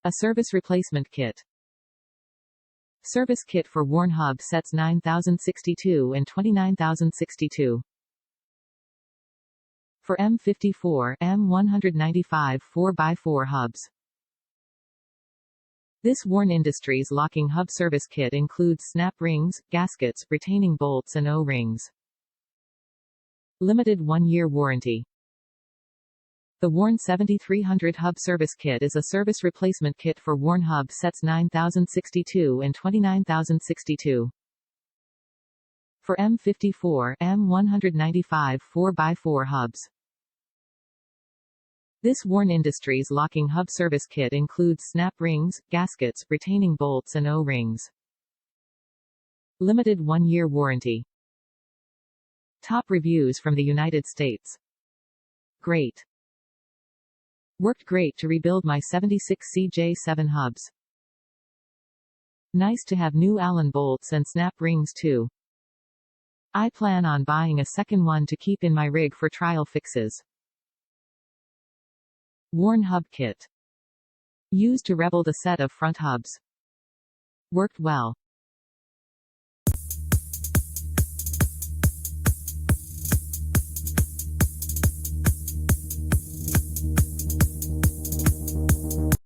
A service replacement kit. Service kit for worn hub sets 9062 and 29062. For M54, M195 4x4 hubs. This Warn Industries locking hub service kit includes snap rings, gaskets, retaining bolts and O-rings. Limited 1-year warranty. The Warn 7300 hub service kit is a service replacement kit for worn hub sets 9062 and 29062. For M54, M195 4x4 hubs. This Warn Industries locking hub service kit includes snap rings, gaskets, retaining bolts and O-rings. Limited 1-year warranty. Top reviews from the United States. Great. Worked great to rebuild my 76 CJ7 hubs. Nice to have new Allen bolts and snap rings too. I plan on buying a second one to keep in my rig for trial fixes. Worn hub kit. Used to rebuild a set of front hubs. Worked well.